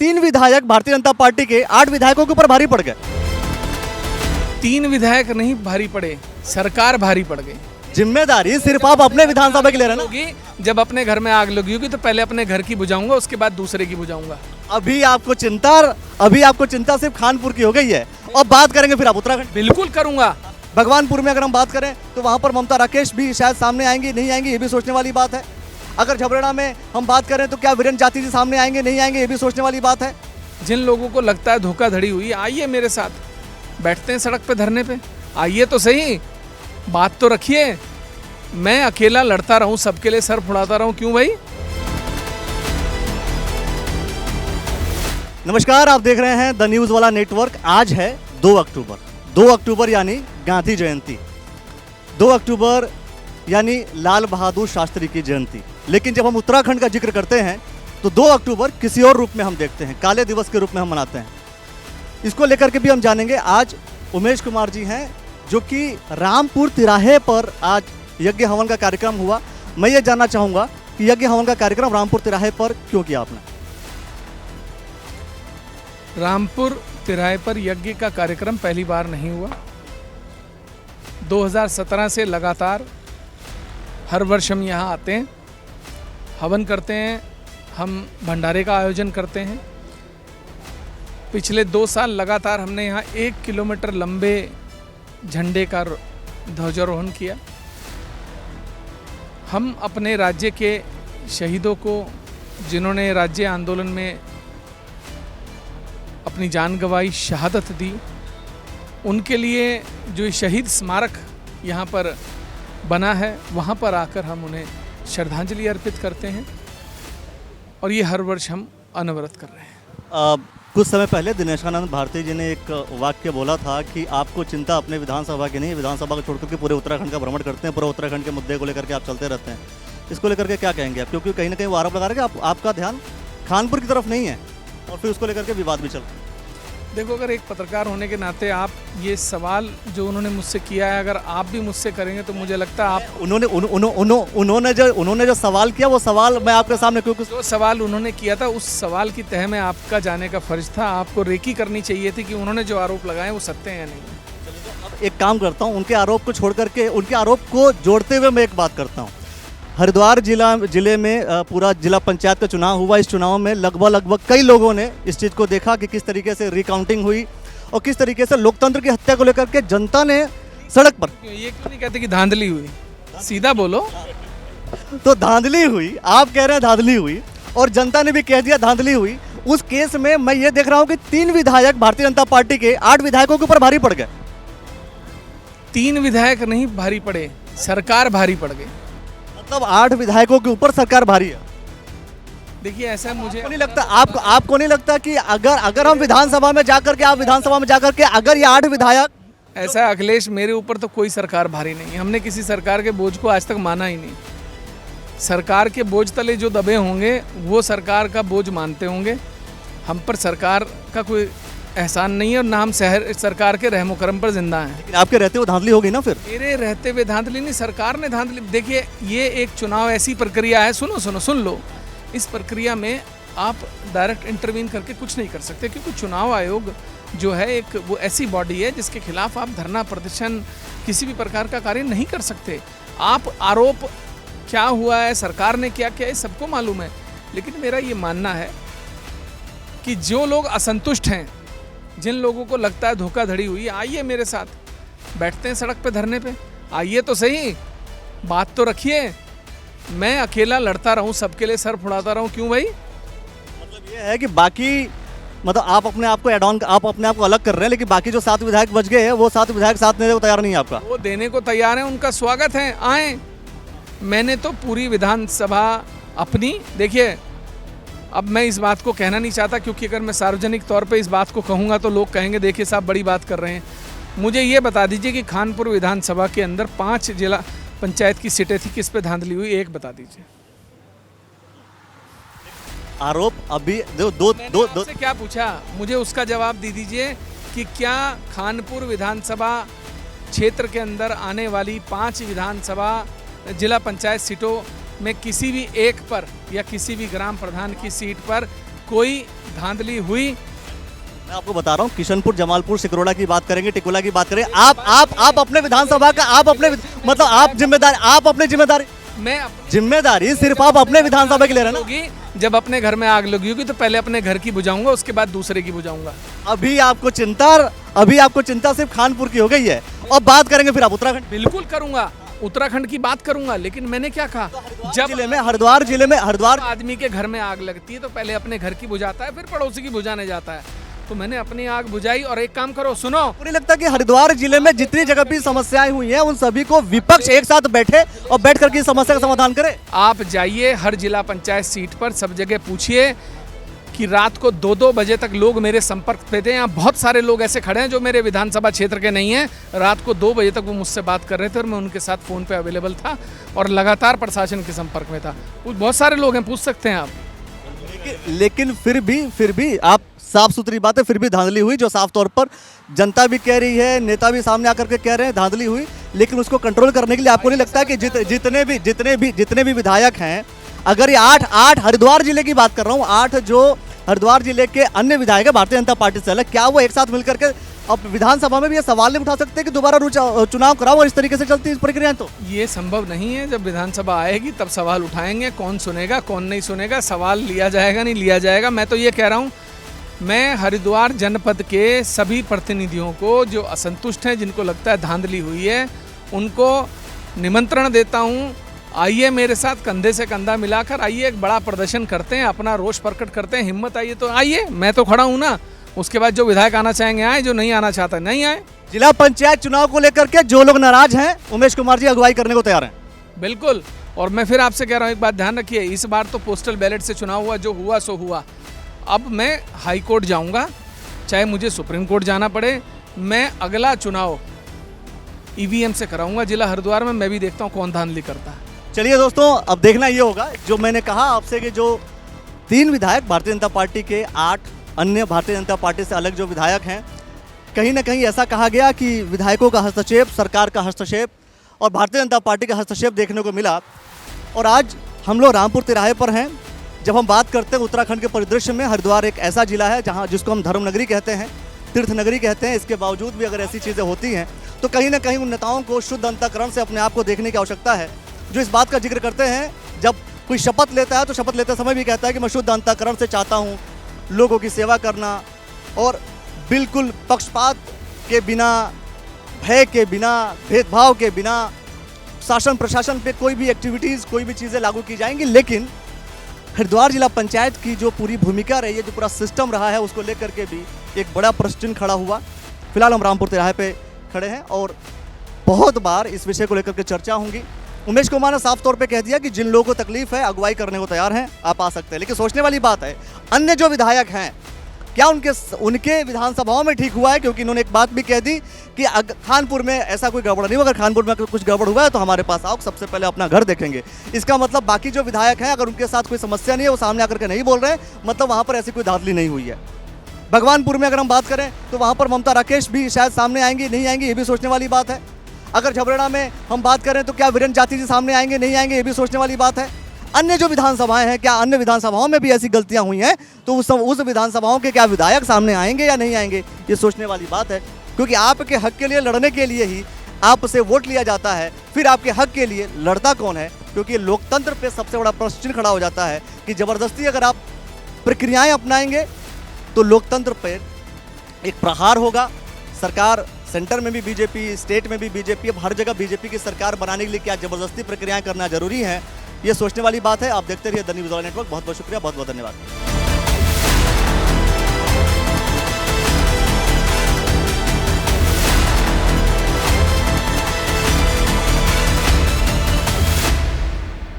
3 विधायक भारतीय जनता पार्टी के 8 विधायकों के ऊपर भारी पड़ गए। 3 विधायक नहीं भारी पड़े, सरकार भारी पड़ गई। जिम्मेदारी सिर्फ आप अपने विधानसभा की ले रहे हैं ना। होगी जब अपने घर में आग लगी होगी तो पहले अपने घर की बुझाऊंगा, उसके बाद दूसरे की बुझाऊंगा। अभी आपको चिंता सिर्फ खानपुर की हो गई है और बात करेंगे फिर आप उत्तराखंड। बिल्कुल करूंगा। भगवानपुर में अगर हम बात करें तो वहां पर ममता राकेश भी शायद सामने आएंगी नहीं आएंगी, ये भी सोचने वाली बात है। अगर झबरेड़ा में हम बात करें तो क्या वीरेंद्र जाति जी सामने आएंगे नहीं आएंगे, ये भी सोचने वाली बात है। जिन लोगों को लगता है धोखाधड़ी हुई, आइए मेरे साथ, बैठते हैं सड़क पे धरने पे, आइए तो सही, बात तो रखिए। मैं अकेला लड़ता रहूं, सबके लिए सर फुड़ाता रहूं, क्यों भाई? नमस्कार, आप देख रहे हैं द न्यूज वाला नेटवर्क। आज है 2 अक्टूबर यानी गांधी जयंती। 2 अक्टूबर यानी लाल बहादुर शास्त्री की जयंती। लेकिन जब हम उत्तराखंड का जिक्र करते हैं तो 2 अक्टूबर किसी और रूप में हम देखते हैं, काले दिवस के रूप में हम मनाते हैं। इसको लेकर के भी हम जानेंगे। आज उमेश कुमार जी हैं जो कि रामपुर तिराहे पर आज यज्ञ हवन का कार्यक्रम हुआ। मैं ये जानना चाहूँगा कि यज्ञ हवन का कार्यक्रम रामपुर तिराहे पर क्यों किया आपने? रामपुर तिराहे पर यज्ञ का कार्यक्रम पहली बार नहीं हुआ। 2017 से लगातार हर वर्ष हम यहाँ आते हैं, हवन करते हैं, हम भंडारे का आयोजन करते हैं। पिछले 2 साल लगातार हमने यहाँ 1 किलोमीटर लंबे झंडे का ध्वजारोहण किया। हम अपने राज्य के शहीदों को, जिन्होंने राज्य आंदोलन में अपनी जान गंवाई, शहादत दी, उनके लिए जो शहीद स्मारक यहाँ पर बना है, वहाँ पर आकर हम उन्हें श्रद्धांजलि अर्पित करते हैं और ये हर वर्ष हम अनवरत कर रहे हैं। कुछ समय पहले दिनेशानंद भारती जी ने एक वाक्य बोला था कि आपको चिंता अपने विधानसभा की नहीं, विधानसभा को छोड़कर के पूरे उत्तराखंड का भ्रमण करते हैं, पूरे उत्तराखंड के मुद्दे को लेकर के आप चलते रहते हैं। इसको लेकर के क्या कहेंगे आप? क्योंकि कहीं ना कहीं वो आरोप लगा रहे हैं कि आपका ध्यान खानपुर की तरफ नहीं है और फिर उसको लेकर के विवाद भी चल रहा है। देखो, अगर एक पत्रकार होने के नाते आप ये सवाल जो उन्होंने मुझसे किया है, अगर आप भी मुझसे करेंगे तो मुझे लगता है आप उन्होंने जो सवाल किया वो सवाल मैं आपके सामने, क्योंकि जो सवाल उन्होंने किया था उस सवाल की तह में आपका जाने का फर्ज था। आपको रेकी करनी चाहिए थी कि उन्होंने जो आरोप लगाए वो सत्य है या नहीं। अब एक काम करता हूँ, उनके आरोप को छोड़ करके उनके आरोप को जोड़ते हुए मैं एक बात करता हूँ। हरिद्वार जिले में पूरा जिला पंचायत का चुनाव हुआ। इस चुनाव में लगभग कई लोगों ने इस चीज़ को देखा कि किस तरीके से रिकाउंटिंग हुई और किस तरीके से लोकतंत्र की हत्या को लेकर के जनता ने सड़क पर, ये क्यों नहीं कहते कि धांधली हुई? सीधा बोलो। तो धांधली हुई, आप कह रहे हैं धांधली हुई और जनता ने भी कह दिया धांधली हुई। उस केस में मैं ये देख रहा हूँ कि 3 विधायक भारतीय जनता पार्टी के 8 विधायकों के ऊपर भारी पड़ गए। 3 विधायक नहीं भारी पड़े, सरकार भारी पड़ गई। मतलब 8 विधायकों के ऊपर सरकार भारी है। देखिए, ऐसा मुझे नहीं लगता, आपको नहीं लगता कि अगर हम विधानसभा में जाकर के, आप विधानसभा में जाकर के अगर ये 8 विधायक, ऐसा अखिलेश, मेरे ऊपर तो कोई सरकार भारी नहीं। हमने किसी सरकार के बोझ को आज तक माना ही नहीं। सरकार के बोझ तले जो दबे होंगे वो सरकार का बोझ मानते होंगे। हम पर सरकार का कोई एहसान नहीं है और ना हम सरकार के रहमो करम पर जिंदा हैं। लेकिन आपके रहते हुए धांधली हो गई ना फिर? मेरे रहते हुए धांधली नहीं, सरकार ने धांधली। देखिए, ये एक चुनाव ऐसी प्रक्रिया है, सुन लो, इस प्रक्रिया में आप डायरेक्ट इंटरवीन करके कुछ नहीं कर सकते, क्योंकि चुनाव आयोग जो है एक वो ऐसी बॉडी है जिसके खिलाफ आप धरना प्रदर्शन, किसी भी प्रकार का कार्य नहीं कर सकते। आप आरोप क्या हुआ है, सरकार ने क्या किया है, सबको मालूम है। लेकिन मेरा ये मानना है कि जो लोग असंतुष्ट हैं, जिन लोगों को लगता है धोखाधड़ी हुई, आइए मेरे साथ, बैठते हैं सड़क पे धरने पे, आइए तो सही, बात तो रखिए। मैं अकेला लड़ता रहूं, सबके लिए सर फुड़ाता रहूं, क्यों भाई? मतलब ये है कि बाकी, मतलब आप अपने आप को एड ऑन, आप अपने आप को अलग कर रहे हैं, लेकिन बाकी जो 7 विधायक बच गए हैं वो 7 विधायक साथ देने को तैयार नहीं है आपका? वो देने को तैयार है, उनका स्वागत है, आए। मैंने तो पूरी विधानसभा अपनी, देखिए, अब मैं इस बात को कहना नहीं चाहता, क्योंकि अगर मैं सार्वजनिक तौर पे इस बात को कहूँगा तो लोग कहेंगे देखिए साहब बड़ी बात कर रहे हैं। मुझे ये बता दीजिए कि खानपुर विधानसभा के अंदर 5 जिला पंचायत की सीटें थी, किस पे धांधली हुई, एक बता दीजिए। आरोप अभी दो से क्या पूछा, मुझे उसका जवाब दे दीजिए कि क्या खानपुर विधानसभा क्षेत्र के अंदर आने वाली 5 विधानसभा जिला पंचायत सीटों में किसी भी एक पर या किसी भी ग्राम प्रधान की सीट पर कोई धांधली हुई। मैं आपको बता रहा हूँ, किशनपुर, जमालपुर, सिकरोड़ा की बात करेंगे, टिकोला की बात करेंगे, आप अपने विधानसभा का मतलब आप जिम्मेदारी, आप अपनी जिम्मेदारी, मैं जिम्मेदारी सिर्फ आप अपने विधानसभा की ले रहे हैं ना। होगी जब अपने घर में आग लगी होगी तो पहले अपने घर की बुझाऊंगा, उसके बाद दूसरे की बुझाऊंगा। अभी आपको चिंता सिर्फ खानपुर की हो गई है, और बात करेंगे फिर आप उत्तराखंड। बिल्कुल करूंगा, उत्तराखंड की बात करूंगा, लेकिन मैंने क्या कहा, जब हरिद्वार जिले में आदमी के घर में आग लगती है तो पहले अपने घर की बुझाता है, फिर पड़ोसी की बुझाने जाता है। तो मैंने अपनी आग बुझाई। और एक काम करो, सुनो, मुझे लगता है कि हरिद्वार जिले में जितनी जगह भी समस्याएं हुई हैं उन सभी को विपक्ष एक साथ बैठे और बैठ करके इस समस्या का समाधान करे। आप जाइए हर जिला पंचायत सीट पर, सब जगह पूछिए कि रात को 2-2 बजे तक लोग मेरे संपर्क पे थे। यहाँ बहुत सारे लोग ऐसे खड़े हैं जो मेरे विधानसभा क्षेत्र के नहीं हैं। रात को 2 बजे तक वो मुझसे बात कर रहे थे और मैं उनके साथ फ़ोन पे अवेलेबल था और लगातार प्रशासन के संपर्क में था। बहुत सारे लोग हैं, पूछ सकते हैं आप। लेकिन फिर भी आप, साफ सुथरी बात है, फिर भी धांधली हुई, जो साफ तौर पर जनता भी कह रही है, नेता भी सामने आकर के कह रहे हैं धांधली हुई। लेकिन उसको कंट्रोल करने के लिए आपको नहीं लगता है कि जितने भी विधायक हैं, अगर ये 8 हरिद्वार जिले की बात कर रहा हूँ, 8 जो हरिद्वार जिले के अन्य विधायक है भारतीय जनता पार्टी से अलग, क्या वो एक साथ मिलकर के अब विधानसभा में भी ये सवाल नहीं उठा सकते कि दोबारा चुनाव कराओ और इस तरीके से चलती इस प्रक्रिया? तो ये संभव नहीं है। जब विधानसभा आएगी तब सवाल उठाएंगे, कौन सुनेगा कौन नहीं सुनेगा, सवाल लिया जाएगा नहीं लिया जाएगा। मैं तो ये कह रहा हूँ, मैं हरिद्वार जनपद के सभी प्रतिनिधियों को जो असंतुष्ट हैं, जिनको लगता है धांधली हुई है, उनको निमंत्रण देता हूँ, आइए मेरे साथ कंधे से कंधा मिलाकर आइए, एक बड़ा प्रदर्शन करते हैं, अपना रोष प्रकट करते हैं, हिम्मत आइए तो आइए, मैं तो खड़ा हूँ ना। उसके बाद जो विधायक आना चाहेंगे आए, जो नहीं आना चाहता नहीं आए। जिला पंचायत चुनाव को लेकर के जो लोग नाराज हैं, उमेश कुमार जी अगुवाई करने को तैयार हैं। बिल्कुल। और मैं फिर आपसे कह रहा हूँ, एक बात ध्यान रखिए, इस बार तो पोस्टल बैलेट से चुनाव हुआ, जो हुआ सो हुआ। अब मैं हाई कोर्ट जाऊँगा, चाहे मुझे सुप्रीम कोर्ट जाना पड़े। मैं अगला चुनाव ईवीएम से कराऊंगा जिला हरिद्वार में। मैं भी देखता हूँ कौन धांधली करता है। चलिए दोस्तों, अब देखना ये होगा, जो मैंने कहा आपसे कि जो 3 विधायक भारतीय जनता पार्टी के, 8 अन्य भारतीय जनता पार्टी से अलग जो विधायक हैं, कहीं ना कहीं ऐसा कहा गया कि विधायकों का हस्तक्षेप, सरकार का हस्तक्षेप और भारतीय जनता पार्टी का हस्तक्षेप देखने को मिला। और आज हम लोग रामपुर तिराहे पर हैं। जब हम बात करते हैं उत्तराखंड के परिदृश्य में, हरिद्वार एक ऐसा जिला है जहाँ, जिसको हम धर्म नगरी कहते हैं, तीर्थ नगरी कहते हैं। इसके बावजूद भी अगर ऐसी चीज़ें होती हैं तो कहीं ना कहीं उन नेताओं को शुद्ध अंतःकरण से अपने आप को देखने की आवश्यकता है, जो इस बात का जिक्र करते हैं, जब कोई शपथ लेता है तो शपथ लेते समय भी कहता है कि मैं शुद्ध अंतःकरण से चाहता हूँ लोगों की सेवा करना और बिल्कुल पक्षपात के बिना, भय के बिना, भेदभाव के बिना शासन प्रशासन पे कोई भी एक्टिविटीज़, कोई भी चीज़ें लागू की जाएंगी। लेकिन हरिद्वार जिला पंचायत की जो पूरी भूमिका रही है, जो पूरा सिस्टम रहा है, उसको लेकर के भी एक बड़ा प्रश्न चिन्ह खड़ा हुआ। फिलहाल हम रामपुर तिराहे पे खड़े हैं और बहुत बार इस विषय को लेकर के चर्चा होंगी। उमेश कुमार ने साफ तौर पे कह दिया कि जिन लोगों को तकलीफ है, अगुवाई करने को तैयार हैं, आप आ सकते हैं। लेकिन सोचने वाली बात है, अन्य जो विधायक हैं, क्या उनके विधानसभाओं में ठीक हुआ है? क्योंकि इन्होंने एक बात भी कह दी कि खानपुर में ऐसा कोई गड़बड़ नहीं हुआ, अगर खानपुर में कुछ गड़बड़ हुआ है तो हमारे पास आओ, सबसे पहले अपना घर देखेंगे। इसका मतलब बाकी जो विधायक हैं, अगर उनके साथ कोई समस्या नहीं है, वो सामने आकर के नहीं बोल रहे हैं, मतलब वहाँ पर ऐसी कोई धांधली नहीं हुई है। भगवानपुर में अगर हम बात करें तो वहाँ पर ममता राकेश भी शायद सामने आएंगी, नहीं आएंगी, ये भी सोचने वाली बात है। अगर झबरेड़ा में हम बात करें तो क्या वीरेंद्र जाति जी सामने आएंगे, नहीं आएंगे, ये भी सोचने वाली बात है। अन्य जो विधानसभाएं हैं, क्या अन्य विधानसभाओं में भी ऐसी गलतियां हुई हैं तो उस विधानसभाओं के क्या विधायक सामने आएंगे या नहीं आएंगे, ये सोचने वाली बात है। क्योंकि आपके हक के लिए लड़ने के लिए ही आपसे वोट लिया जाता है, फिर आपके हक के लिए लड़ता कौन है? क्योंकि लोकतंत्र पे सबसे बड़ा प्रश्न चिन्ह खड़ा हो जाता है कि ज़बरदस्ती अगर आप प्रक्रियाएं अपनाएंगे तो लोकतंत्र पर एक प्रहार होगा। सरकार, सेंटर में भी बीजेपी, स्टेट में भी बीजेपी, अब हर जगह बीजेपी की सरकार बनाने के लिए क्या ज़बरदस्ती प्रक्रियाएं करना जरूरी है? ये सोचने वाली बात है। आप देखते रहिए द न्यूज़ वाला नेटवर्क। बहुत बहुत शुक्रिया, बहुत बहुत धन्यवाद।